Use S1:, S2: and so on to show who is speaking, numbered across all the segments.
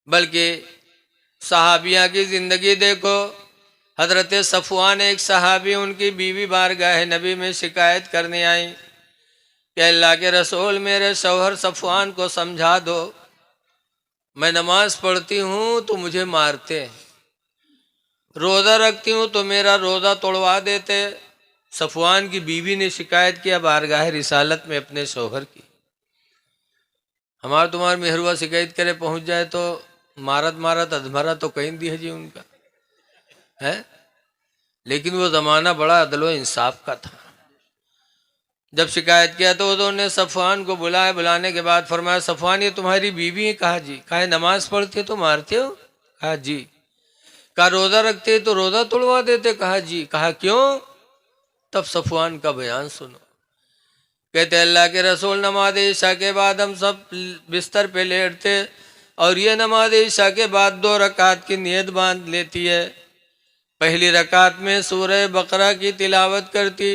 S1: बल्कि सहाबिया की ज़िंदगी देखो। हज़रत सफ़वान एक सहाबी, उनकी बीवी बारगाह नबी में शिकायत करने आई कि अल्लाह के रसूल, मेरे शौहर सफ़वान को समझा दो, मैं नमाज पढ़ती हूँ तो मुझे मारते हैं, रोज़ा रखती हूँ तो मेरा रोज़ा तोड़वा देते। सफ़वान की बीवी ने शिकायत किया बारगाह रिसालत में अपने शौहर की। हमारा तुम्हारा मेहरुआ शिकायत करे पहुँच जाए तो मारत मारत अधमरा तो कहीं दिया जी उनका है। लेकिन वो ज़माना बड़ा अदलो इंसाफ का था। जब शिकायत किया तो उन्होंने सफ़वान को बुलाया। बुलाने के बाद फरमाया, सफ़वान ये तुम्हारी बीवी है? कहा जी। कहा नमाज पढ़ते तो मारते हो? कहा जी। कहा रोज़ा रखते तो रोज़ा तोड़वा देते? कहा जी। कहा क्यों? तब सफ़वान का बयान सुनो। कहते अल्लाह के रसूल, नमाज ईशा के बाद हम सब बिस्तर पे लेटते और ये नमाज ईशा के बाद 2 रकात की नियत बांध लेती है। पहली रकात में सूरह बकरा की तिलावत करती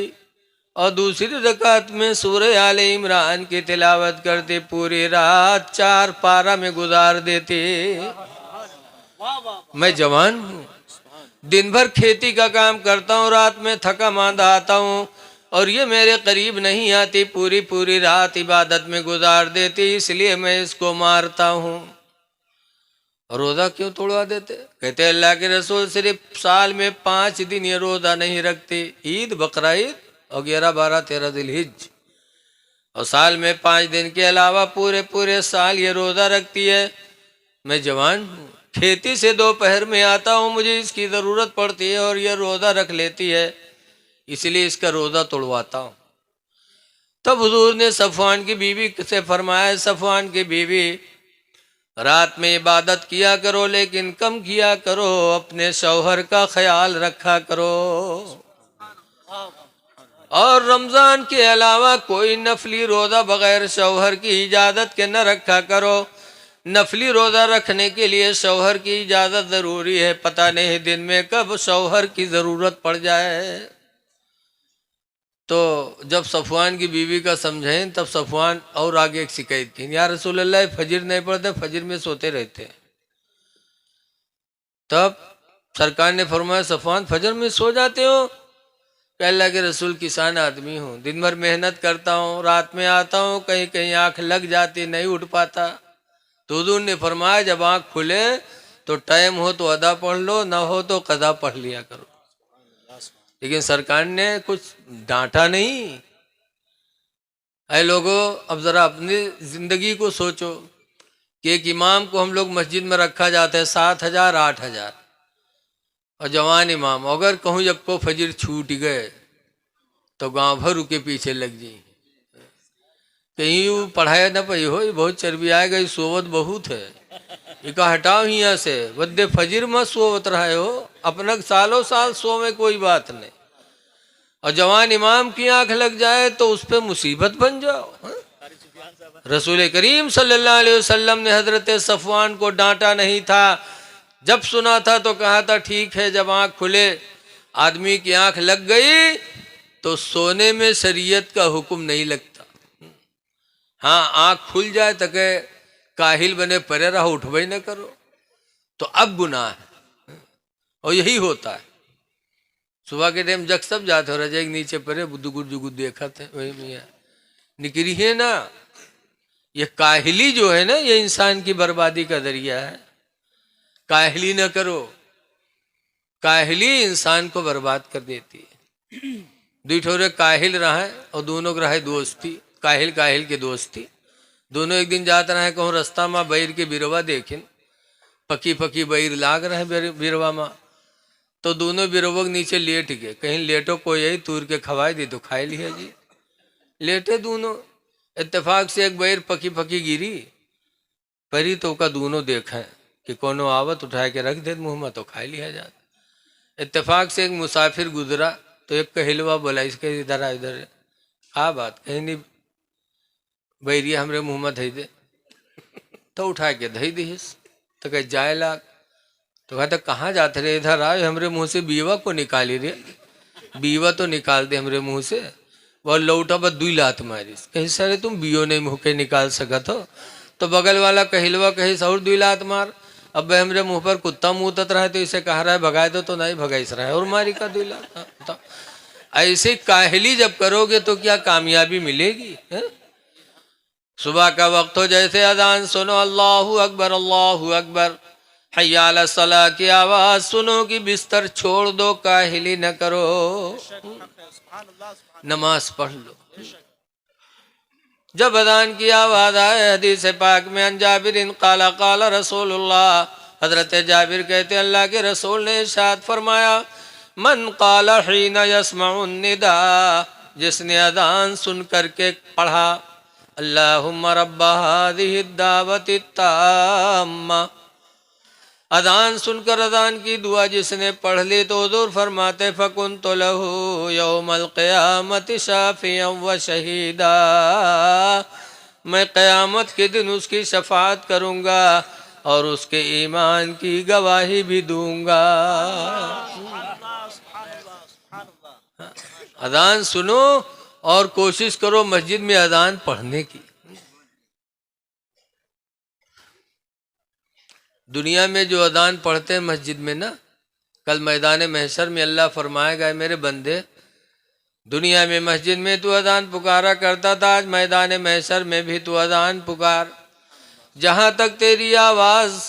S1: और दूसरी रकात में सूरह आले इमरान की तिलावत करती। पूरी रात 4 पारा में गुजार देती। मैं जवान हूँ, दिन भर खेती का काम करता हूँ, रात में थका मांदा आता हूँ और ये मेरे करीब नहीं आती, पूरी पूरी रात इबादत में गुजार देती, इसलिए मैं इसको मारता हूँ। रोज़ा क्यों तोड़वा देते? कहते अल्लाह के रसूल सिर्फ साल में 5 दिन ये रोज़ा नहीं रखती, ईद, बकरा ईद और 11, 12, 13 जिलहिज, और साल में 5 दिन के अलावा पूरे पूरे साल ये रोज़ा रखती है। मैं जवान हूँ, खेती से दोपहर में आता हूँ, मुझे इसकी ज़रूरत पड़ती है और ये रोज़ा रख लेती है, इसलिए इसका रोज़ा तोड़वाता हूँ। तब हुजूर ने सफ़वान की बीवी से फरमाया, सफ़वान की बीवी, रात में इबादत किया करो लेकिन कम किया करो, अपने शौहर का ख्याल रखा करो और रमज़ान के अलावा कोई नफली रोज़ा बग़ैर शौहर की इजाज़त के न रखा करो। नफली रोज़ा रखने के लिए शौहर की इजाज़त ज़रूरी है, पता नहीं दिन में कब शौहर की ज़रूरत पड़ जाए। तो जब सफ़वान की बीवी का समझें तब सफ़वान और आगे एक शिकायत की, या रसूल अल्लाह फजर नहीं पढ़ते, फजर में सोते रहते हैं। तब सरकार ने फरमाया, सफ़वान फजर में सो जाते हो? अल्लाह के रसूल, किसान आदमी हूँ, दिन भर मेहनत करता हूँ, रात में आता हूँ, कहीं कहीं आँख लग जाती, नहीं उठ पाता। तो हुजूर ने फरमाया, जब आँख खुले तो टाइम हो तो अदा पढ़ लो, ना हो तो कदा पढ़ लिया करो। लेकिन सरकार ने कुछ डांटा नहीं। ऐ लोगों, अब ज़रा अपनी ज़िंदगी को सोचो कि एक इमाम को हम लोग मस्जिद में रखा जाता है 7,000, 8,000, और जवान इमाम, अगर कहूँ जब को फजर छूट गए तो गांव भर के पीछे लग जाए, कहीं वो पढ़ाया ना पई हो, बहुत चर्बी आएगा, ये सोवत बहुत है, इका हटाओ यहाँ से, बदे फजर में सोवत रहे हो, अपना सालों साल सो में कोई बात नहीं, और जवान इमाम की आंख लग जाए तो उस पर मुसीबत बन जाओ। रसूल करीम सल्लल्लाहु अलैहि वसल्लम ने हजरत सफ़वान को डांटा नहीं था। जब सुना था तो कहा था ठीक है, जब आँख खुले, आदमी की आँख लग गई तो सोने में शरीयत का हुक्म नहीं लगता। हाँ, आँख खुल जाए तो के काहिल बने परे रहो, उठबई न करो, तो अब गुनाह है। और यही होता है, सुबह के टाइम जग सब जाते हो, रजे नीचे परे बुद्ध गुड़ देखा थे, वही मियाँ निकली है ना। ये काहिली जो है ना, ये इंसान की बर्बादी का जरिया है। काहिली न करो, काहिली इंसान को बर्बाद कर देती है। दुठोरे काहिल रहे और दोनों को रहे दोस्ती, काहिल काहिल के दोस्ती। दोनों एक दिन जाते रहे, कहूँ रास्ता में बैर के बिरवा देखें, पकी पकी बैर लाग रहे बिरवा में, तो दोनों बिरवों के नीचे लेट गए, कहीं लेटो कोई यही तूर के खवाई दी तो खाई लिया जी। लेटे दोनों, इत्तेफाक से एक बैर पकी पकी गिरी, परी तो का दोनों देखा कि कोनो आवत उठा के रख दे मुँह में तो खा लिया जाता। इत्तेफाक से एक मुसाफिर गुजरा तो एक कहलवा बोला, इसके इधर आ, इधर आ बात, कहीं नहीं बैरिया हमरे मुँह में धई दे, तो उठा के धई दी, तो कह जाए लाग, तो कहते कहाँ जाते रे, इधर आए, हमरे मुँह से बीवा को निकाली रे, बीवा तो निकाल दे हमरे मुँह से। वह लौटा बस 2 लात मारी, कहीं सर तुम बीओ नहीं मुँह के निकाल सकत हो, तो बगल वाला कहलवा कहीं और 2 लात मार, अब हमरे मुंह पर कुत्ता मुँहत रहा है तो इसे कह रहा है भगाए दो तो नहीं भगाइस रहा है और मारी का दिला। तो ऐसे काहली जब करोगे तो क्या कामयाबी मिलेगी है? सुबह का वक्त हो जैसे अजान सुनो अल्लाहू अकबर अल्लाहू अकबर, हय्या अला सलाह की आवाज सुनो कि बिस्तर छोड़ दो, काहली न करो, नमाज पढ़ लो। जब अजान की आवाज आए, हदीस पाक में अन जाबिर काला काला रसूलुल्लाह, हजरत जाबिर कहते अल्लाह के रसूल ने इरशाद फरमाया, मन काला हीना यस्माउन निदा, जिसने अजान सुन करके पढ़ा अल्लाहुम्मा रब्बा हादिहि दावति ताम्मा, अजान सुनकर अजान की दुआ जिसने पढ़ ली तो हुजूर फरमाते फकुन्तु लहू यौमल क़ियामति शाफ़िय्यन व शहीदा, मैं क़यामत के दिन उसकी शफाअत करूँगा और उसके ईमान की गवाही भी दूंगा। अजान सुनो और कोशिश करो मस्जिद में अजान पढ़ने की। दुनिया में जो अजान पढ़ते हैं मस्जिद में ना, कल मैदान महशर में अल्लाह फरमाएगा मेरे बंदे, दुनिया में मस्जिद में तू अजान पुकारा करता था, आज मैदान महशर में भी तू अजान पुकार, जहाँ तक तेरी आवाज़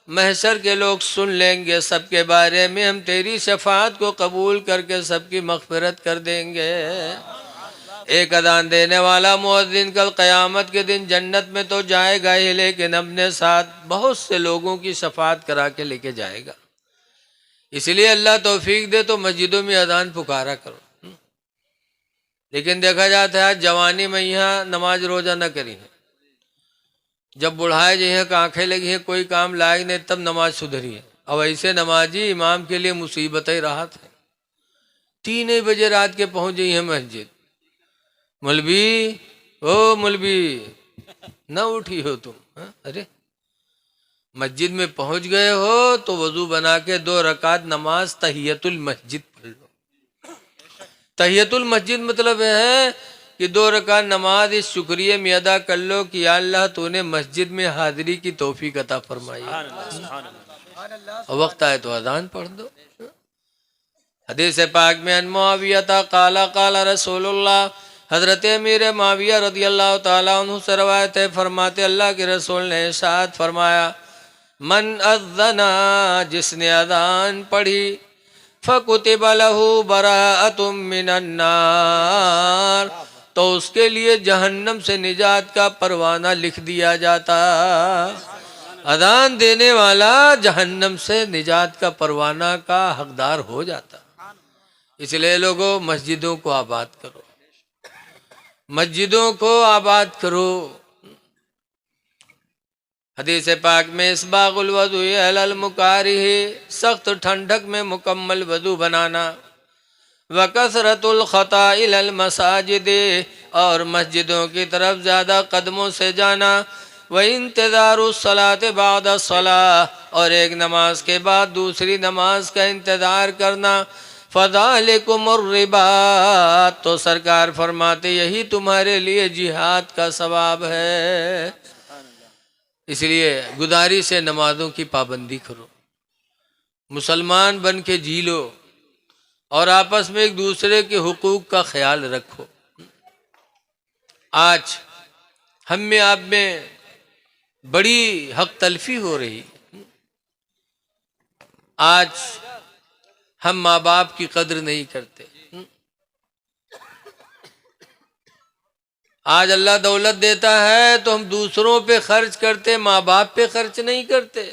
S1: महशर के लोग सुन लेंगे सबके बारे में हम तेरी शफाअत को कबूल करके सबकी मग़फ़िरत कर देंगे। एक अजान देने वाला मुअज्जिन कल क़यामत के दिन जन्नत में तो जाएगा ही, लेकिन अपने साथ बहुत से लोगों की शफाअत करा के लेके जाएगा। इसलिए अल्लाह तौफीक दे तो मस्जिदों में अजान पुकारा करो। लेकिन देखा जाता है आज जवानी में यहाँ नमाज रोज़ा न करी है, जब बुढ़ाए जी हैं आँखें लगी हैं कोई काम लायक नहीं तब नमाज सुधरी है। अब ऐसे नमाजी इमाम के लिए मुसीबत ही राहत है। 3 बजे रात के पहुँच गई हैं मस्जिद, मौलवी ओ मौलवी न उठी हो तुम हा? अरे मस्जिद में पहुंच गए हो तो वजू बना के 2 रकात नमाज तहियतुल मस्जिद पढ़ लो। तहियतुल मस्जिद मतलब है कि 2 रकात नमाज इस शुक्रिया में अदा कर लो कि या अल्लाह तूने मस्जिद में हाजिरी की तौफीक अता फरमाई। वक्त आए तो अजान पढ़ दो। हदीस पाक में अन मुआविया काला काला रसूलुल्लाह, हजरत अमीर मुआविया रदियल्लाहु ताला अन्हु से रवायत है, फरमाते अल्लाह के रसूल ने इरशाद फरमाया, मन अज़्ज़ना, जिसने अज़ान पढ़ी, फ़कुतिब लहू बराअतुम मिनन नार, तो उसके लिए जहन्नम से निजात का परवाना लिख दिया जाता। अज़ान देने वाला जहन्नम से निजात का परवाना का हकदार हो जाता। इसलिए लोगों मस्जिदों को आबाद करो, मस्जिदों को आबाद करो। हदीस पाक में इसबागुल वज़ू अलल मुकारिह, सख्त ठंडक में मुकम्मल वज़ू बनाना, व कसरतुल खता इलल मसाजिद, और मस्जिदों की तरफ ज़्यादा कदमों से जाना, व इंतज़ारुस सलात बाद सलाह, और एक नमाज के बाद दूसरी नमाज का इंतज़ार करना, फ़ज़ालिकुमुर रिबात, तो सरकार फरमाते यही तुम्हारे लिए जिहाद का सवाब है। इसलिए गुदारी से नमाजों की पाबंदी करो, मुसलमान बन के जी लो और आपस में एक दूसरे के हुकूक का ख्याल रखो। आज हम में आप में बड़ी हक तलफी हो रही। आज हम माँ बाप की कद्र नहीं करते। आज अल्लाह दौलत देता है तो हम दूसरों पे खर्च करते, माँ बाप पे खर्च नहीं करते।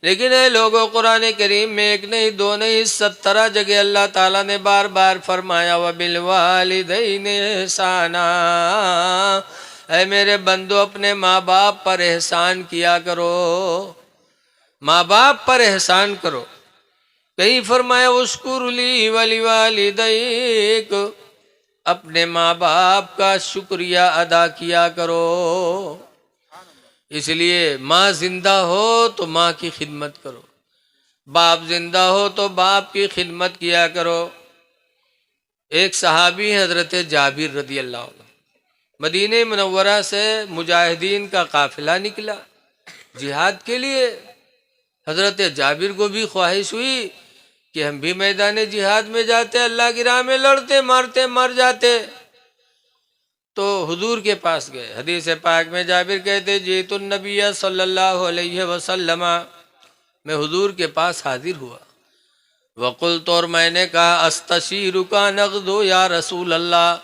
S1: लेकिन है लोगों, कुरान करीम में 1 नहीं 2 नहीं 17 जगह अल्लाह ताला ने बार बार फरमाया व बिल वालिदैनि एहसाना, ऐ मेरे बंदो अपने माँ बाप पर एहसान किया करो, माँ बाप पर एहसान करो। कहीं फरमाया उश्कुरली वली वालिदैक, अपने माँ बाप का शुक्रिया अदा किया करो। इसलिए माँ जिंदा हो तो माँ की खिदमत करो, बाप जिंदा हो तो बाप की खिदमत किया करो। एक सहाबी हजरत जाबिर रदी अल्लाह अन्हु, मदीने मुनव्वरा से मुजाहिदीन का काफिला निकला, जिहाद के लिए। हजरत जाबिर को भी ख्वाहिश हुई कि हम भी मैदान जिहाद में जाते, अल्लाह की राह में लड़ते, मारते, मर जाते। तो हुजूर के पास गए। हदीस पाक में जाबिर कहते जीतुन नबी सल्लल्लाहु अलैहि वसल्लम, मैं हुजूर के पास हाजिर हुआ। वकुल तो, और मैंने कहा अस्तशीरु का नगदो या रसूल अल्लाह,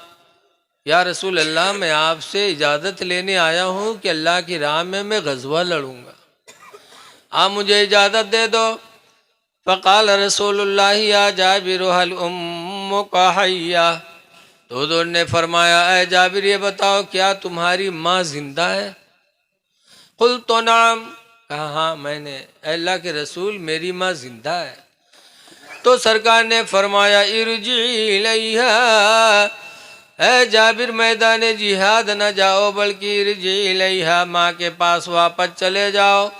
S1: या रसूल अल्लाह मैं आपसे इजाज़त लेने आया हूँ कि अल्लाह की राह में मैं गज़वा लड़ूंगा, आप मुझे इजाज़त दे दो। फ़क़ाल रसूलुल्लाह या जाबिर हल उम्मुका हय्या, तो हुज़ूर ने फरमाया ऐ जाबिर ये बताओ क्या तुम्हारी माँ जिंदा है? कुल तो नाम, कहा हाँ मैंने, अल्लाह के रसूल मेरी माँ जिंदा है। तो सरकार ने फरमाया इरजी इलैहा, ऐ जाबिर मैदान जिहाद न जाओ बल्कि इरजी इलैहा, माँ के पास वापस चले जाओ।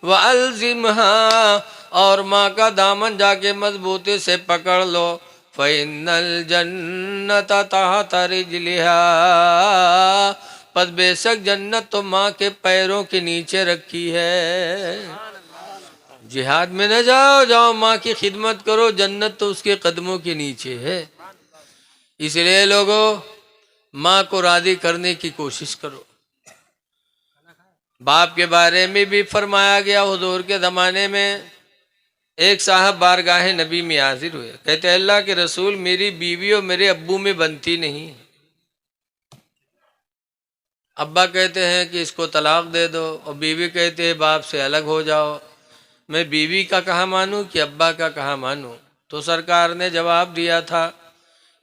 S1: व अलजिमहा, और माँ का दामन जाके मजबूती से पकड़ लो। फ़इन्नल जन्नत तहत रिजलिहा, पस बेशक जन्नत तो माँ के पैरों के नीचे रखी है। जिहाद में न जाओ, जाओ माँ की खिदमत करो, जन्नत तो उसके कदमों के नीचे है। इसलिए लोगों माँ को राजी करने की कोशिश करो। बाप के बारे में भी फरमाया गया। हुजूर के ज़माने में एक साहब बारगाह नबी में हाजिर हुए, कहते अल्लाह के रसूल मेरी बीवी और मेरे अब्बू में बनती नहीं। अब्बा कहते हैं कि इसको तलाक दे दो, और बीवी कहते हैं बाप से अलग हो जाओ। मैं बीवी का कहाँ मानूं कि अब्बा का कहाँ मानूं? तो सरकार ने जवाब दिया था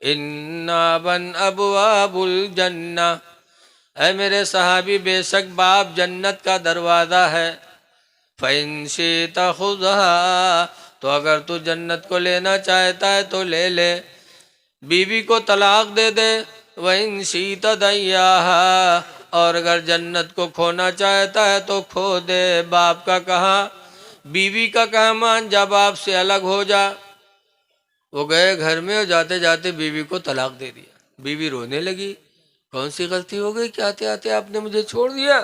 S1: इन्ना बन अबवाबुल जन्ना, ऐ मेरे सहाबी बेशक बाप जन्नत का दरवाज़ा है। फ़इन शीता खुज़हा, तो अगर तू जन्नत को लेना चाहता है तो ले ले, बीवी को तलाक दे दे। वइन शीता दैयाहा, और अगर जन्नत को खोना चाहता है तो खो दे। बाप का कहा, बीवी का कहा मान जा, बाप से अलग हो जा। वो गए घर में और जाते जाते बीवी को तलाक दे दिया। बीवी रोने लगी, कौन सी गलती हो गई कि आते आते आपने मुझे छोड़ दिया?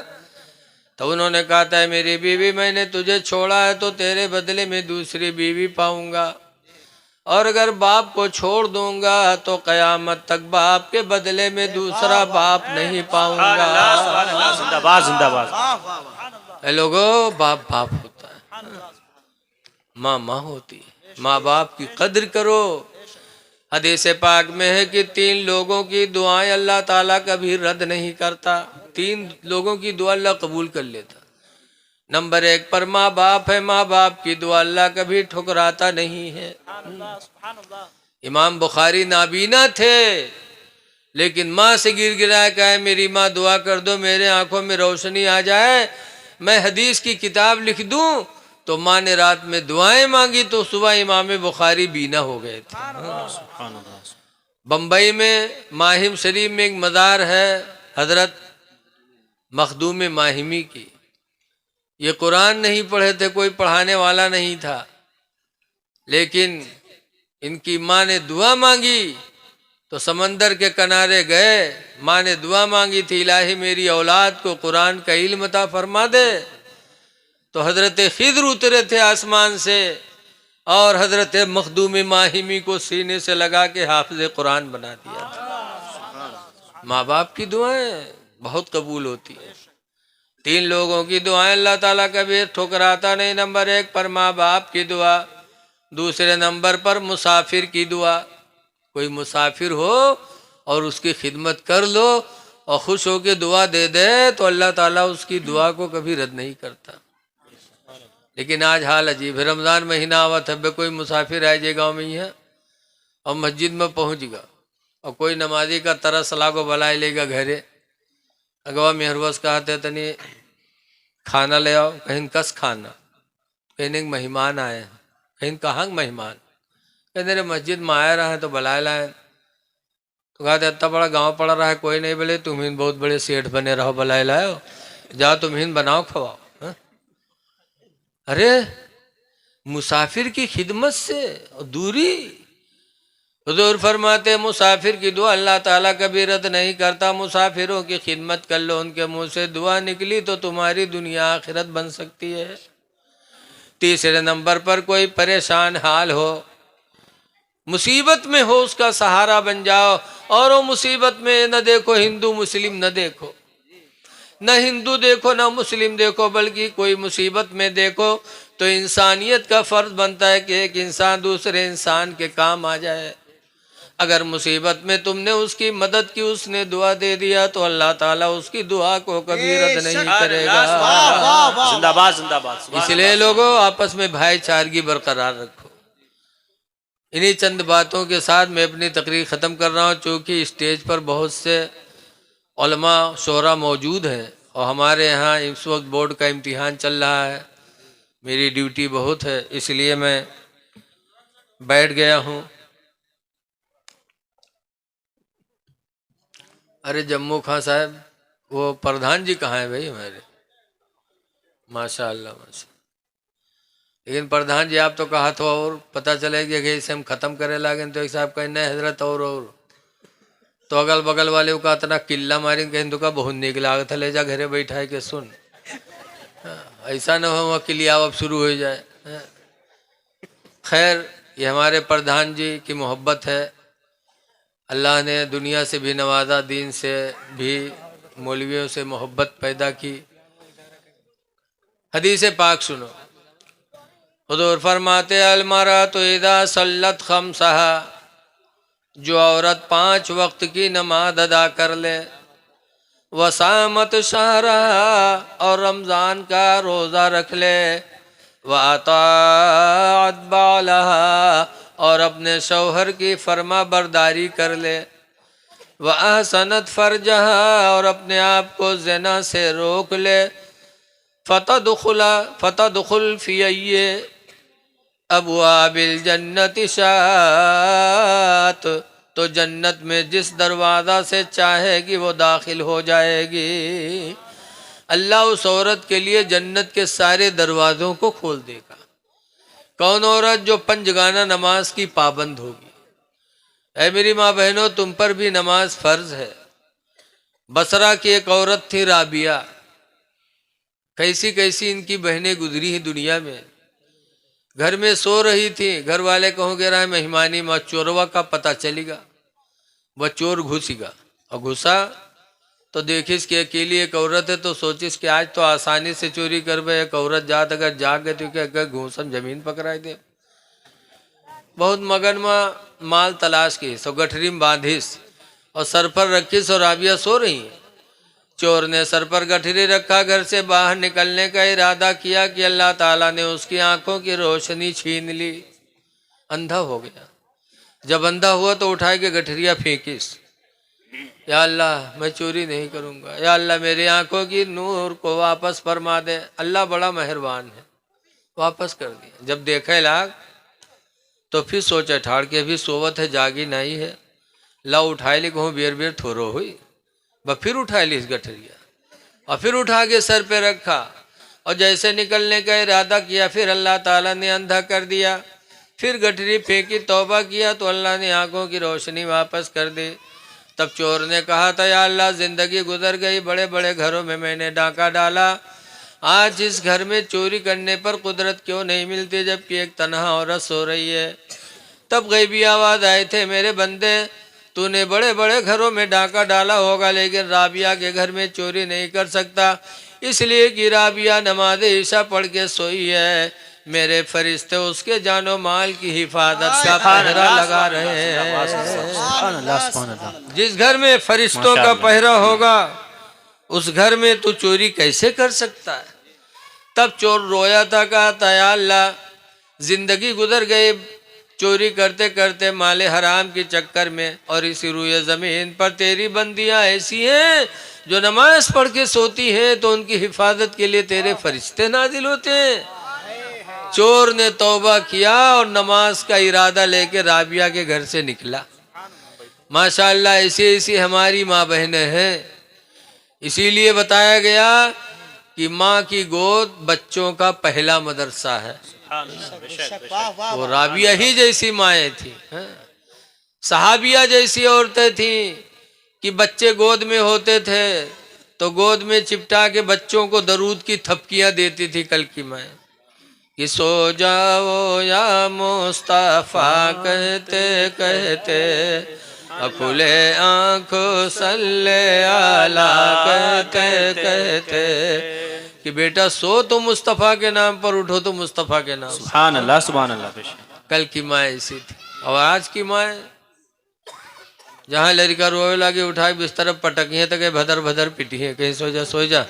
S1: तो उन्होंने कहा था मेरी बीवी मैंने तुझे छोड़ा है तो तेरे बदले में दूसरी बीवी पाऊंगा, और अगर बाप को छोड़ दूंगा तो कयामत तक बाप के बदले में दूसरा बाप नहीं पाऊंगा।
S2: जिंदाबाद जिंदाबाद।
S1: लोगों बाप बाप होता है, माँ माँ होती है। माँ बाप की कद्र करो। हदीस पाक में है कि 3 लोगों की दुआएं अल्लाह ताला कभी रद्द नहीं करता। 3 लोगों की दुआ अल्लाह कबूल कर लेता। नंबर 1 पर माँ बाप है। माँ बाप की दुआ अल्लाह कभी ठुकराता नहीं है। इमाम बुखारी नाबीना थे, लेकिन माँ से गिर गिरा कहा मेरी माँ दुआ कर दो मेरे आंखों में रोशनी आ जाए, मैं हदीस की किताब लिख दूं। तो माँ ने रात में दुआएं मांगी तो सुबह इमाम बुखारी बीना हो गए थे। बम्बई में माहिम शरीफ में एक मज़ार है हजरत मखदूम माहिमी की। ये कुरान नहीं पढ़े थे, कोई पढ़ाने वाला नहीं था, लेकिन इनकी माँ ने दुआ मांगी तो समंदर के किनारे गए। माँ ने दुआ मांगी थी इलाही मेरी औलाद को कुरान का इल्म अता फरमा दे। तो हजरत खिद्र उतरे थे आसमान से और हजरत मखदूम माहिमी को सीने से लगा के हाफिज कुरान बना दिया था। माँ बाप की दुआएं बहुत कबूल होती है। 3 लोगों की दुआएं अल्लाह ताला कभी ठुकराता नहीं। नंबर 1 पर माँ बाप की दुआ, दूसरे नंबर पर मुसाफिर की दुआ। कोई मुसाफिर हो और उसकी खिदमत कर लो और खुश हो के दुआ दे दे तो अल्लाह ताला उसकी दुआ को कभी रद्द नहीं करता। लेकिन आज हाल अजीब है, रमज़ान महीना आवत है, कोई मुसाफिर आए जे गाँव में ही है और मस्जिद में पहुँच गया और कोई नमाजी का तरस लागो बुलाए लेगा घरे, अगवा मेहरवस कहते तनी खाना ले आओ, कहीं कस खाना, कहीं मेहमान आए हैं, कहीं कहाँ मेहमान, कहते रे मस्जिद में आया रहा है तो बुलाए लाए। तो कहते इतना बड़ा गांव पड़ा रहा है कोई नहीं बोले, तुम हिन बहुत बड़े सेठ बने रहो, बुलाए लाओ, जाओ तुम हिन बनाओ खवाओ। अरे मुसाफिर की खिदमत से दूरी, हुजूर फरमाते मुसाफिर की दुआ अल्लाह ताला कभी रद्द नहीं करता। मुसाफिरों की खिदमत कर लो, उनके मुंह से दुआ निकली तो तुम्हारी दुनिया आखिरत बन सकती है। तीसरे नंबर पर कोई परेशान हाल हो, मुसीबत में हो, उसका सहारा बन जाओ। और वो मुसीबत में न देखो हिंदू मुस्लिम, न देखो, न हिंदू देखो न मुस्लिम देखो, बल्कि कोई मुसीबत में देखो तो इंसानियत का फर्ज बनता है कि एक इंसान दूसरे इंसान के काम आ जाए। अगर मुसीबत में तुमने उसकी मदद की, उसने दुआ दे दिया, तो अल्लाह ताला उसकी दुआ को कभी रद्द नहीं करेगा।
S2: जिंदाबाद जिंदाबाद।
S1: इसलिए लोगों आपस में भाईचारगी बरकरार रखो। इन्हीं चंद बातों के साथ मैं अपनी तकरीर ख़त्म कर रहा हूँ। चूँकि स्टेज पर बहुत से उलमा शोरा मौजूद हैं और हमारे यहाँ इस वक्त बोर्ड का इम्तिहान चल रहा है, मेरी ड्यूटी बहुत है, इसलिए मैं बैठ गया हूँ। अरे जम्मू खां साहब, वो प्रधान जी कहाँ हैं भाई हमारे? माशाअल्लाह माशा। लेकिन प्रधान जी आप तो कहा तो और पता चलेगा कि इसे हम ख़त्म करे लागे तो एक साहब कहें नहीं हजरत और तो अगल बगल वाले का इतना किल्ला मारी कहीं तो का बहुत निक लाग था, ले जा घरे बैठा के सुन। ऐसा न हो किलिया अब शुरू हो जाए। खैर, ये हमारे प्रधान जी की मोहब्बत है। अल्लाह ने दुनिया से भी नवाजा, दीन से भी, मौलवियों से मोहब्बत पैदा की। हदीस पाक सुनो, हुजूर फरमाते अलमरा तो इदा सल्लत खमसहा, जो औरत 5 वक्त की नमाज अदा कर ले, वसामत शहरा, और रमज़ान का रोज़ा रख ले, व अताअत बालहा, और अपने शौहर की फर्मा बरदारी कर ले, व अहसनत फरजहा, और अपने आप को ज़िना से रोक ले, फतदखुल फ़ी अबवाबिल जन्नति शात, तो जन्नत में जिस दरवाज़ा से चाहेगी वो दाखिल हो जाएगी। अल्लाह उस औरत के लिए जन्नत के सारे दरवाज़ों को खोल देगा। कौन औरत? जो पंजगाना नमाज की पाबंद होगी। ऐ मेरी माँ बहनों, तुम पर भी नमाज फ़र्ज है। बसरा की एक औरत थी राबिया, कैसी कैसी इनकी बहनें गुजरी हैं दुनिया में। घर में सो रही थी, घर वाले कहोगे रहा मेहमानी माँ, चोरवा का पता चलेगा, वह चोर घुसेगा, और घुसा तो देखिस कि अकेली एक औरत है, तो सोचिस कि आज तो आसानी से चोरी कर बे। एक औरत जात अगर जाग गए तो क्या घूसम जमीन पकड़ाई दे। बहुत मगन में माल तलाश की, सो गठरी में बांधिस और सर पर रखिस, और राबिया सो रही है। चोर ने सर पर गठरी रखा, घर से बाहर निकलने का इरादा किया कि अल्लाह ताला ने उसकी आंखों की रोशनी छीन ली, अंधा हो गया। जब अंधा हुआ तो उठाए के गठरिया फेंकिस, या अल्लाह मैं चोरी नहीं करूँगा, या अल्लाह मेरी आंखों की नूर को वापस फरमा दे। अल्लाह बड़ा मेहरबान है, वापस कर दिया। जब देखे लाग तो फिर सोचा ठाड़ के भी सोवत है, जागी नहीं है, ला उठाए ली, कहूँ बेर बेर थोरो हुई, वह फिर उठा ली इस गठरिया, और फिर उठा के सर पे रखा, और जैसे निकलने का इरादा किया, फिर अल्लाह ताला ने अंधा कर दिया। फिर गठरी फेंकी, तौबा किया तो अल्लाह ने आंखों की रोशनी वापस कर दी। तब चोर ने कहा था, या अल्लाह ज़िंदगी गुजर गई, बड़े बड़े घरों में मैंने डाका डाला, आज इस घर में चोरी करने पर कुदरत क्यों नहीं मिलती, जबकि एक तन्हा औरत सो रही है। तब गैबी आवाज़ आए थे, मेरे बंदे, तूने बड़े बड़े घरों में डाका डाला होगा, लेकिन राबिया के घर में चोरी नहीं कर सकता, इसलिए कि राबिया नमाज ईशा पढ़ के सोई है। मेरे फरिश्ते उसके जानो माल की हिफाजत का पहरा लगा रहे हैं। जिस घर में फरिश्तों का पहरा होगा, उस घर में तू चोरी कैसे कर सकता है? तब चोर रोया था, कहा था, या अल्लाह जिंदगी गुजर गई चोरी करते करते माले हराम के चक्कर में, और इसी रुए ज़मीन पर तेरी बंदियां ऐसी हैं जो नमाज पढ़ के सोती हैं, तो उनकी हिफाजत के लिए तेरे फरिश्ते नाजिल होते हैं। चोर ने तौबा किया और नमाज का इरादा लेके राबिया के घर से निकला। माशाअल्लाह, ऐसी ऐसी हमारी माँ बहनें हैं। इसीलिए बताया गया कि माँ की गोद बच्चों का पहला मदरसा है। वो राबिया ही जैसी माएँ थी। सहाबिया जैसी औरतें थीं कि बच्चे गोद में होते थे तो गोद में चिपटा के बच्चों को दरूद की थपकियां देती थी कल की माँ कि सो जाओ या मुस्तफा कहते कहते खुले आंखों सल्ले आला कहते कहते कि बेटा सो तो मुस्तफ़ा के नाम पर, उठो तो मुस्तफ़ा के नाम।
S2: सुभान अल्लाह सुभान अल्लाह।
S1: कल की माँ ऐसी थी। और आज की माँ जहाँ लड़का रोए लागे उठाए बिस्तर पटकिए तो कहे भदर भदर पिटिए, कहीं सो जा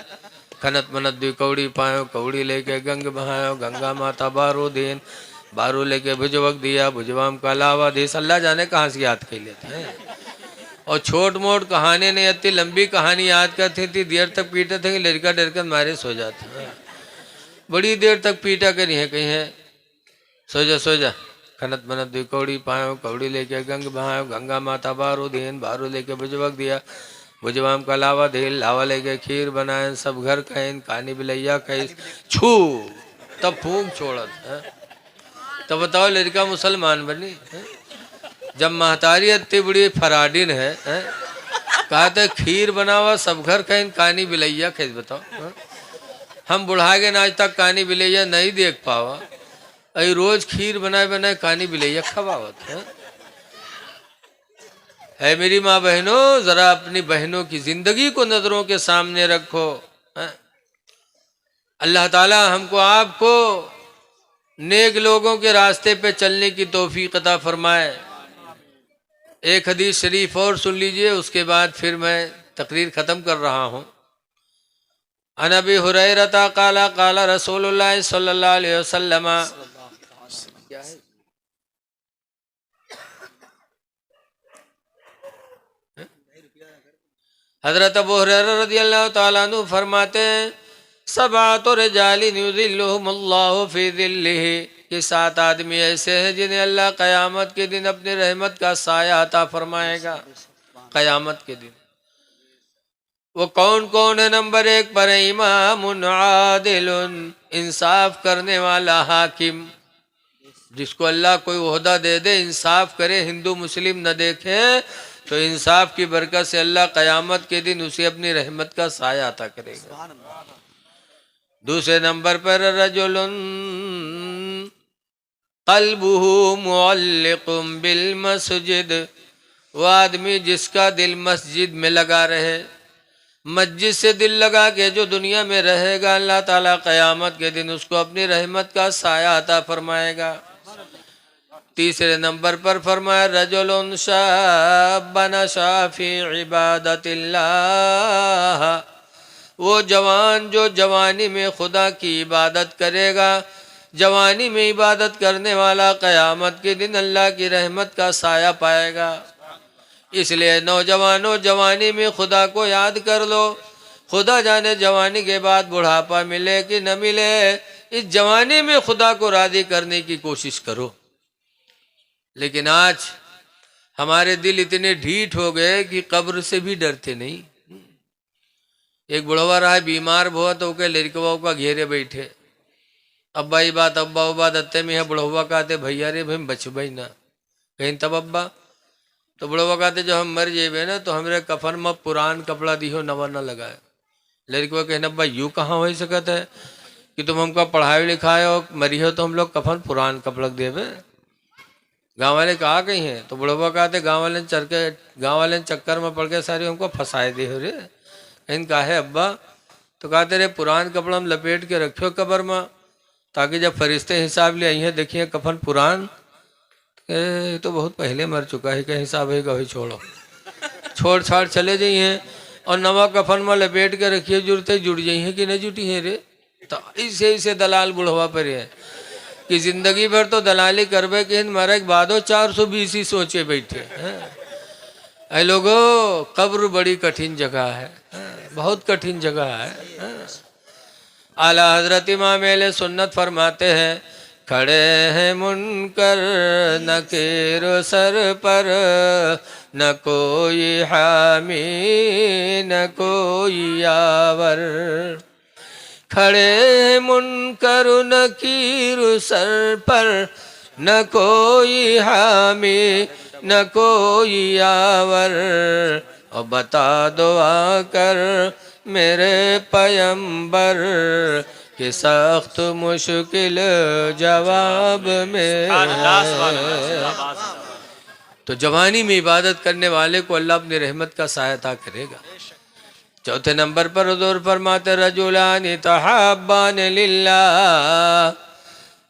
S1: खनत मनत दी कौड़ी पायो, कौड़ी लेके गंग बहायो, गंगा माता बारो दिन, बारू लेके भुजवक दिया, भुजवाम का लावा देश। अल्लाह जाने कहाँ से याद कर लेते हैं। और छोट मोट कहानी नहीं आती, लंबी कहानी याद करती थी, देर तक पीटे थे कि लड़का डर कर मारे सो जाते हैं। बड़ी देर तक पीटा करी है, कहीं है सो जा खनत मनत दी कौड़ी पायो, कौड़ी लेके गंग बहायो, गंगा माता बारो दिन, बारू लेके भुजवक दिया, भुजवाम का लावा देल, लावा लेके खीर बनाए, सब घर कहन कानी बिलैया कही छू तब फूंक छोड़त है। तो बताओ लड़का मुसलमान बनी है? जब महतारी इतनी बड़ी फराडिन है, कहा था खीर बनावा सब घर कहन कानी बिलैया कैसे बताओ है? हम बुढ़ा के आज तक कानी बिलैया नहीं देख पावा, अभी रोज खीर बनाए बनाए कानी बिलैया खवावत है। मेरी माँ बहनों, जरा अपनी बहनों की जिंदगी को नजरों के सामने रखो। अल्लाह ताला हमको आपको नेक लोगों के रास्ते पे चलने की तौफीक अता फरमाए। एक हदीस शरीफ और सुन लीजिए, उसके बाद फिर मैं तकरीर ख़त्म कर रहा हूँ। अन अबी हुरैरा काला काला रसूलुल्लाह सल्लल्लाहु अलैहि वसल्लम, हजरत अबू हुरैरा रज़ियल्लाहु ताला अन्हु फरमाते हैं सबातु रिजालिन युज़िल्लुहुमुल्लाहु फी ज़िल्लिही, कि 7 आदमी ऐसे हैं जिन्हें अल्लाह क़यामत के दिन अपनी रहमत का साया अता फरमाएगा। क़यामत के दिन वो कौन कौन है? नंबर 1 पर इमामुन आदिलुन, इंसाफ करने वाला हाकिम, जिसको अल्लाह कोई ओहदा दे दे इंसाफ करे, हिंदू मुस्लिम न देखे, तो इंसाफ की बरकत से अल्लाह क़यामत के दिन उसे अपनी रहमत का साया अता करेगा। दूसरे नंबर पर रजुलुन क़ल्बुहु मुअल्लिक़ुम बिल मस्जिद, वो आदमी जिसका दिल मस्जिद में लगा रहे, मस्जिद से दिल लगा के जो दुनिया में रहेगा, अल्लाह ताला क़यामत के दिन उसको अपनी रहमत का साया अता फरमाएगा। तीसरे नंबर पर फरमाया रजुलुन शाबन शाफी इबादतिल्लाह, वो जवान जो जवानी में खुदा की इबादत करेगा, जवानी में इबादत करने वाला क़यामत के दिन अल्लाह की रहमत का साया पाएगा। इसलिए नौजवानों, जवानी में खुदा को याद कर लो। खुदा जाने जवानी के बाद बुढ़ापा मिले कि न मिले, इस जवानी में खुदा को राज़ी करने की कोशिश करो। लेकिन आज हमारे दिल इतने ढीठ हो गए कि कब्र से भी डरते नहीं। एक बुढ़वा रहा बीमार बहुत, तो के लड़कवा का घेरे बैठे, अब्बा ही बात अब्बा वो बात अत्ते में है। बुढ़वा कहते भैया रे भाई बचबई ना, कहीं तब अब्बा, तो बुढ़वा कहते जब हम मर जेबे ना तो हमरे कफन में पुरान कपड़ा दिहो, नवा न लगाए। लड़कवा कहना अब्बा यूँ कहाँ हो सकता है कि तुम हमको पढ़ाई लिखाए और मरी हो तो हम लोग कफन पुरान कपड़ा देवे। गाँव वाले कहा कहीं हैं, तो बुढ़वा कहते गाँव वाले चक्कर में पड़ के सारे हमको फंसाए दे हो रे। कहीं कहा है अब्बा, तो कहते रे पुरान कपड़ा हम लपेट के रखो कब्र में, ताकि जब फरिश्ते हिसाब ले आई हैं देखिए कफन पुरान, तो बहुत पहले मर चुका है, क्या हिसाब है वही छोड़ो, छोड़ छाड़ चले जाइए और नवा कफन में लपेट के रखिए, जुड़ते जुड़ जाइए कि नहीं जुटी है रे। तो इसे दलाल बुढ़वा पर है कि जिंदगी भर तो दलाली करबे कि मरे के बादो 420 ही सोचे बैठे हैं। ऐ लोगो, कब्र बड़ी कठिन जगह है, बहुत कठिन जगह है। आला हजरत इमाम अहले सुन्नत फरमाते हैं खड़े हैं मुनकर नकीर सर पर, न कोई हामी न कोई यावर। खड़े हैं मुनकर नकीर सर पर, न कोई हामी न कोई यावर, और बता दो आकर मेरे पैगंबर कि सख्त मुश्किल जवाब में। तो जवानी में इबादत करने वाले को अल्लाह अपनी रहमत का सहायता करेगा। चौथे नंबर पर हुजूर फरमाते रजुलानी तहब्बान लिल्लाह,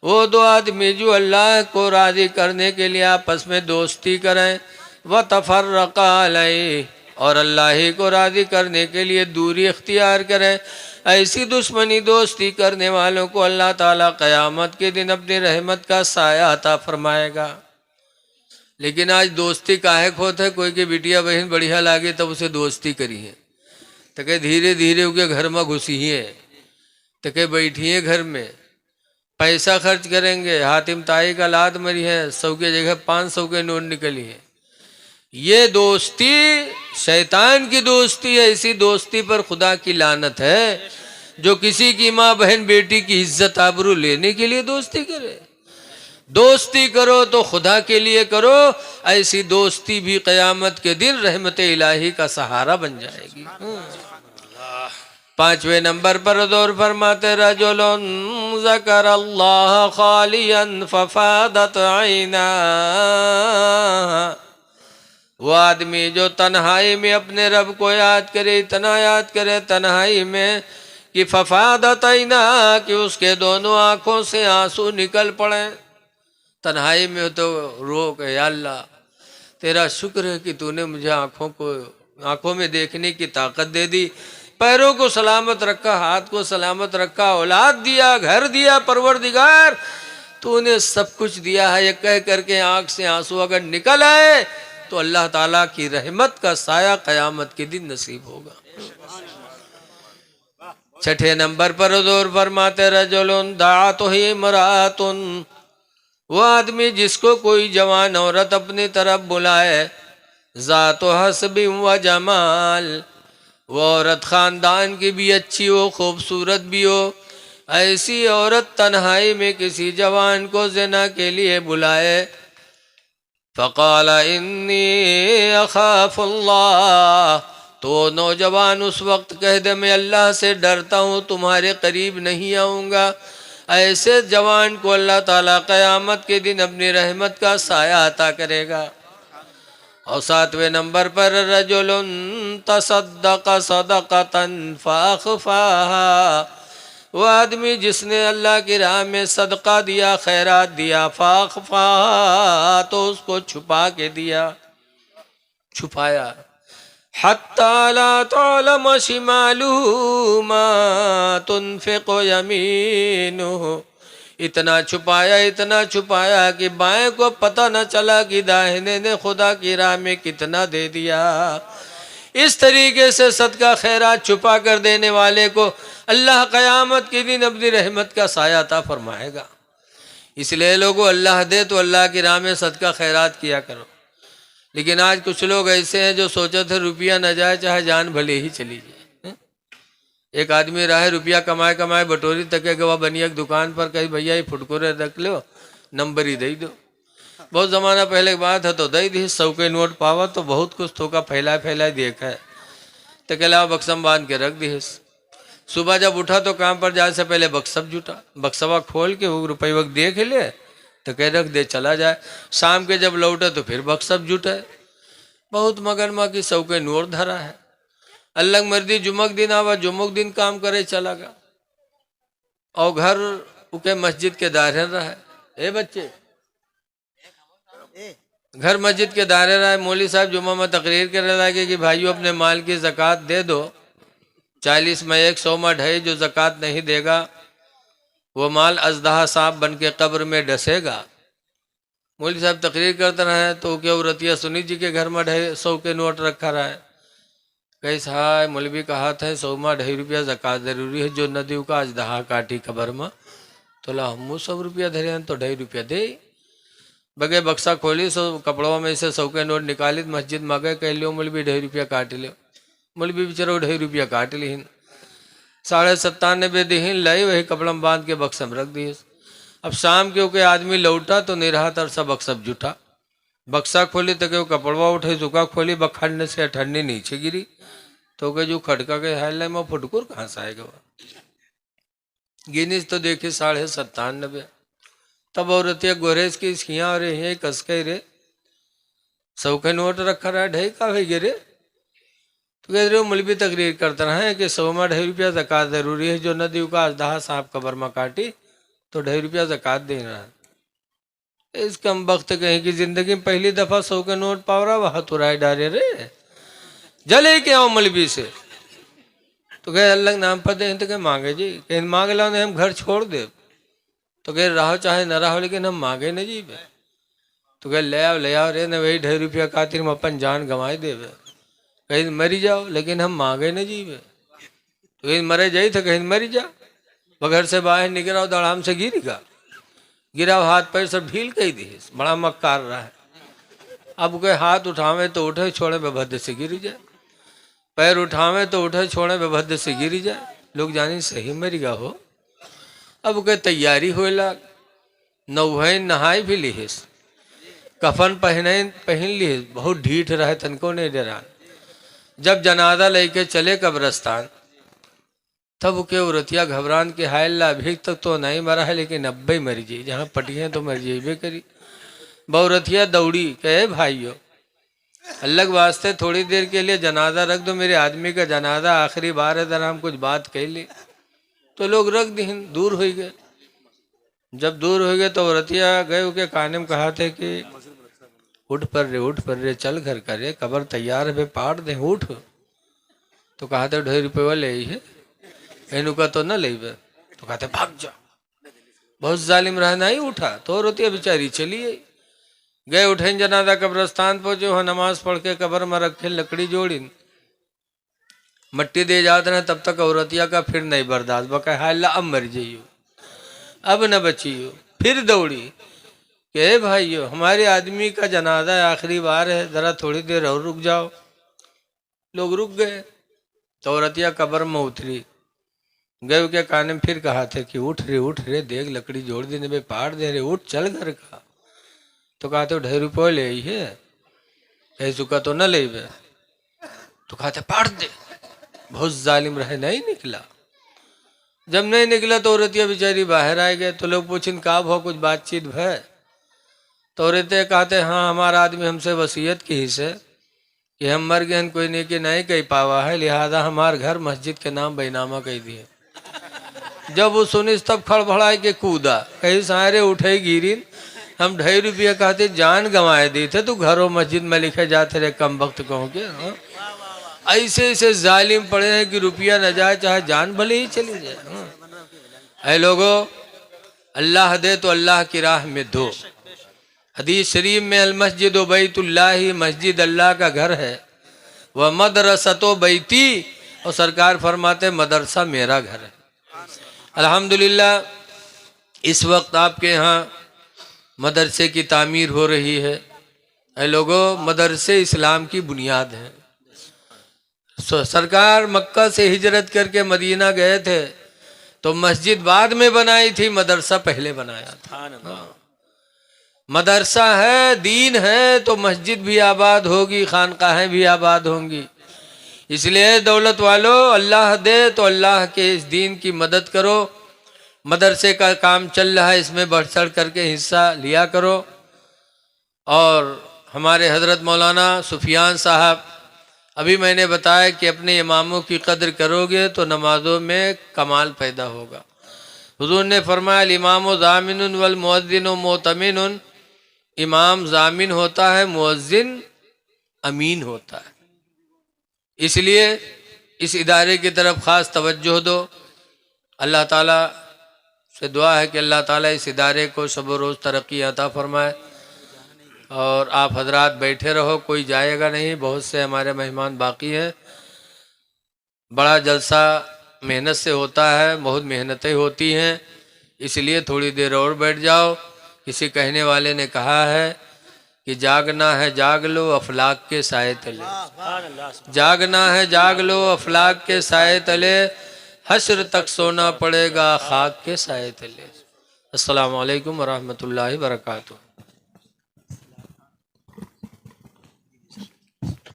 S1: वो दो आदमी जो अल्लाह को राजी करने के लिए आपस में दोस्ती करें, व तफर्रका अलैहि, और अल्लाह ही को राजी करने के लिए दूरी इख्तियार करें। ऐसी दुश्मनी दोस्ती करने वालों को अल्लाह ताला क़यामत के दिन अपनी रहमत का साया अता फरमाएगा। लेकिन आज दोस्ती काहे खोत है, कोई की बिटिया बहन बढ़िया लागे तब उसे दोस्ती करी है, तो कहे धीरे धीरे उनके घर में घुसी है, तो कहे बैठिए घर में, पैसा खर्च करेंगे। हातिम ताई का लात मरी है, 100 के जगह 500 के नोट निकली है। ये दोस्ती शैतान की दोस्ती है। इसी दोस्ती पर खुदा की लानत है जो किसी की माँ बहन बेटी की इज्जत आबरू लेने के लिए दोस्ती करे। दोस्ती करो तो खुदा के लिए करो, ऐसी दोस्ती भी क़यामत के दिन रहमत इलाही का सहारा बन जाएगी। पांचवें नंबर पर दौर फरमाते रजुलन ज़करल्लाह खालियन फफादत ऐना, वो आदमी जो तन्हाई में अपने रब को याद करे, इतना याद करे तन्हाई में कि फफादत ऐना, कि उसके दोनों आँखों से आंसू निकल पड़े। तन्हाई में तो रो के या अल्लाह तेरा शुक्र है कि तूने मुझे आँखों में देखने की ताकत दे दी, पैरों को सलामत रखा, हाथ को सलामत रखा, औलाद दिया, घर दिया, परवरदिगार तूने सब कुछ दिया है। ये कह करके आँख से आंसू अगर निकल आए तो अल्लाह ताला की रहमत का साया क़यामत के दिन नसीब होगा। छठे नंबर पर हुज़ूर फरमाते रजुलन दाअतहु इमराअतुन, वो आदमी जिसको कोई जवान औरत अपनी तरफ बुलाए, ज़ातो हस्बिन व जमाल, वो औरत ख़ानदान की भी अच्छी हो, खूबसूरत भी हो, ऐसी औरत तन्हाई में किसी जवान को ज़िना के लिए बुलाए, फ़क़ाल इन्नी अख़ाफ़ुल्लाह, तो नौजवान उस वक्त कह दे मैं अल्लाह से डरता हूँ, तुम्हारे करीब नहीं आऊँगा। ऐसे जवान को अल्लाह ताला क़यामत के दिन अपनी रहमत का साया अता करेगा। और सातवें नंबर पर रजुलन तसद्दक़ सदक़तन फ़अख़फ़ाहा, वो आदमी जिसने अल्लाह की राह में सदका दिया, खैरात दिया, फ़अख़फ़ाहा, तो उसको छुपा के दिया, छुपाया। हत्ता ला तअलम शिमालुहु मा तुनफ़िक़ु यमीनुहु, इतना छुपाया कि बाएं को पता न चला कि दाहिने ने खुदा की राह में कितना दे दिया। इस तरीके से सदका खैरात छुपा कर देने वाले को अल्लाह क़यामत के दिन अपनी रहमत का साया अता फरमाएगा। इसलिए लोगों अल्लाह दे तो अल्लाह की राह में सदका खैरात किया करो। लेकिन आज कुछ लोग ऐसे हैं जो सोचे थे रुपया न जाए चाहे जान भले ही चली जाए। एक आदमी रहा है रुपया कमाए कमाए बटोरी तके गवा बनिया की दुकान पर कही भैया ये फुटकुरे रख लो नंबर ही दे दो। बहुत ज़माना पहले की बात है तो दे दी 100 के नोट पावा तो बहुत कुछ थोका फैलाए देखा है तो कहला बक्सम बांध के रख दी। सुबह जब उठा तो काम पर जाने से पहले बक्सब जुटा, बक्सवा खोल के वो रुपये वक्त देख ले तो कह रख दे चला जाए। शाम के जब लौटे तो फिर बक्सब जुटे, बहुत मगनमा की 100 के नोट धरा है। अल्लाह मर्दी जुमक दिन आवा, जुमक दिन काम करे चला गया और घर उके मस्जिद के दायरे रहा है। ए बच्चे घर मस्जिद के दायरे रहा है। मौली साहब जुम्मा में तकरीर करने लगे कि भाइयों अपने माल की ज़कात दे दो, 40 में 1, 100 में 2.5, जो ज़कात नहीं देगा वो माल अजदहा सांप बन के कब्र में डसेगा। मौली साहब तकरीर करते रहे तो क्या रतिया सुनी जी के घर में 100 के नोट रखा रहा है। कैसा है मौलवी कहा था 100 में 2.5 रुपया ज़कात ज़रूरी है, जो नदी का अजदहा काटी कब्र में तो ला हम 100 रुपया धरे तो 2.5 रुपया दे। बगे बक्सा खोली 100 कपड़ों में से 100 के नोट निकाली मस्जिद में गए कह लियो मौलवी 2.5 रुपया काट लियो। मौलवी बेचारा 2.5 रुपया काट ली, 97.5 दीन लाई वही कपड़ा में बांध के बक्सम रख दिए। अब शाम के आदमी लौटा तो निराह तर सब बक्सब जुटा, बक्सा खोली तो के कपड़वा उठे चुका खोली बखाड़ने से ठंडी नीचे गिरी तो के जो खड़का के हाल में फुटकुर कहाँ से आएगा। गिनीज तो देखी 97.5। तब औरतिया गोरेज की खिया और ये कस के रे सबके नोट रखा रहा ढाई का भाई रे तो कह रहे मौलवी तकरीर करते रहे कि 100 में ₹2.5 ज़कात जरूरी है। जो नदी का अजदहा साहब कबर में काटी तो ₹2.5 ज़कात देना है। इस कम वक्त कहीं की जिंदगी में पहली दफा 100 के नोट पाव रहा वह तुराई डाले रे जले के आओ मौलवी से तो कहे अल्लाह नाम पर दे तो कहे मांगे जी कहीं मांग ला हम घर छोड़ दे तो कहे रहो चाहे न रहो लेकिन हम मांगे न जी तो कहे ले आओ रे न वही ₹2.5 खातिर हम अपन जान गंवाए देवे कहीं मरी जाओ लेकिन हम मांगे न जीवे तो कहीं मरे जाई तो कहीं मरी जा बगैर से बाहर निकला दड़ाम से गिरा हाथ पैर सब ढील कही दी बड़ा मक्कार रहा है। अब कोई हाथ उठावे तो उठे छोड़े बेभद्र से गिर जाए पैर उठावे तो उठे छोड़े बेभद्र से गिर जाए लोग जानी सही मरी गा हो। अब कोई तैयारी होला नौहे नहाई भी लिहिस कफन पहन लिहिस बहुत ढीठ रहे तनको नहीं डरा। जब जनाजा लेके चले कब्रस्तान तब के औरतिया घबरान के हायला अभी तक तो नहीं मरा है लेकिन अब भी मर जाई जहाँ पटी है तो मर जाइबे करी। बहुरतिया दौड़ी कहे भाइयों अल्लाह के वास्ते थोड़ी देर के लिए जनाजा रख दो मेरे आदमी का जनाजा आखिरी बार है जरा हम कुछ बात कह ले तो लोग रख दी दूर हो गए। जब दूर हो गए तो औरतिया गए के काने में कहा थे कि उठ पर रे चल घर करे कबर तैयार है पाट दे उठ तो कहा थे ₹2.5 ले है इनू का तो न ले तो कहते भाग जा बहुत जालिम रहना ही उठा तो रोती बेचारी चलिए गए उठे जनाजा कब्रस्तान पहुंचे वहाँ नमाज पढ़ के कबर में रखे लकड़ी जोड़ी मट्टी दे जाते रहे तब तक औरतिया का फिर नहीं बर्दाश्त बका हाल अब मर जाइयो अब न बचियो फिर दौड़ी कि भाइयों हमारे आदमी का जनाजा आखिरी बार है जरा थोड़ी देर और रुक जाओ। लोग रुक गए तो औरतिया कब्र में उतरी गए के काने में फिर कहा थे कि उठ रे देख लकड़ी जोड़ देने में पाड़ दे रे उठ चल घर का तो कहा थे ₹2.5 ले है कह चुका तो न ले तो कहा थे पाड़ दे बहुत जालिम रहे नहीं निकला। जब नहीं निकला तो औरतिया बेचारी बाहर आ गए तो लोग पूछिन का भो कुछ बातचीत भय तो औरतें कहते हाँ हमारा आदमी हमसे वसीयत की हिस्से कि हम मर गए कोई नेकी नहीं कह पावा है लिहाजा हमारे घर मस्जिद के नाम बैनामा कह दिए। जब वो सुनी तब खड़बड़ाए के कूदा कहीं सारे उठे गिरी हम ₹2.5 कहते जान गंवाए दी थे तो घरों मस्जिद में लिखे जाते रहे कम वक्त कहो के ऐसे ऐसे जालिम पड़े हैं कि रुपया न जाए चाहे जान भले ही चली जाए। ऐ लोगों अल्लाह दे तो अल्लाह की राह में दो। हदीस शरीफ में अल मस्जिद बैतुल्लाह मस्जिद अल्लाह का घर है वह मदरसतो बैती और सरकार फरमाते मदरसा मेरा घर है। अल्हम्दुलिल्लाह इस वक्त आपके यहाँ मदरसे की तामीर हो रही है। ऐ लोगों मदरसे इस्लाम की बुनियाद है। सरकार मक्का से हिजरत करके मदीना गए थे तो मस्जिद बाद में बनाई थी मदरसा पहले बनाया था। मदरसा है दीन है तो मस्जिद भी आबाद होगी खानकाहें भी आबाद होंगी। इसलिए दौलत वालों अल्लाह दे तो अल्लाह के इस दीन की मदद करो। मदरसे का काम चल रहा है इसमें बढ़ चढ़ करके हिस्सा लिया करो। और हमारे हजरत मौलाना सुफियान साहब अभी मैंने बताया कि अपने इमामों की कदर करोगे तो नमाजों में कमाल पैदा होगा। हुजूर ने फरमाया इमाम ज़ामिनुन वल मुअज्जिन मोतमिनुन इमाम जामिन होता है मुअज्जिन अमीन होता है। इसलिए इस इदारे की तरफ ख़ास तवज्जो दो। अल्लाह ताला से दुआ है कि अल्लाह ताला इस इदारे को शब रोज़ तरक्की अता फरमाए। और आप हजरात बैठे रहो कोई जाएगा नहीं बहुत से हमारे मेहमान बाकी हैं। बड़ा जलसा मेहनत से होता है बहुत मेहनतें होती हैं इसलिए थोड़ी देर और बैठ जाओ। किसी कहने वाले ने कहा है कि जागना है जाग लो अफलाक के साए तले। जागना है जाग लो अफलाक के साए तले हश्र तक सोना पड़ेगा खाक के साए तले। अस्सलामु अलैकुम व रहमतुल्लाहि व बरकातुहू।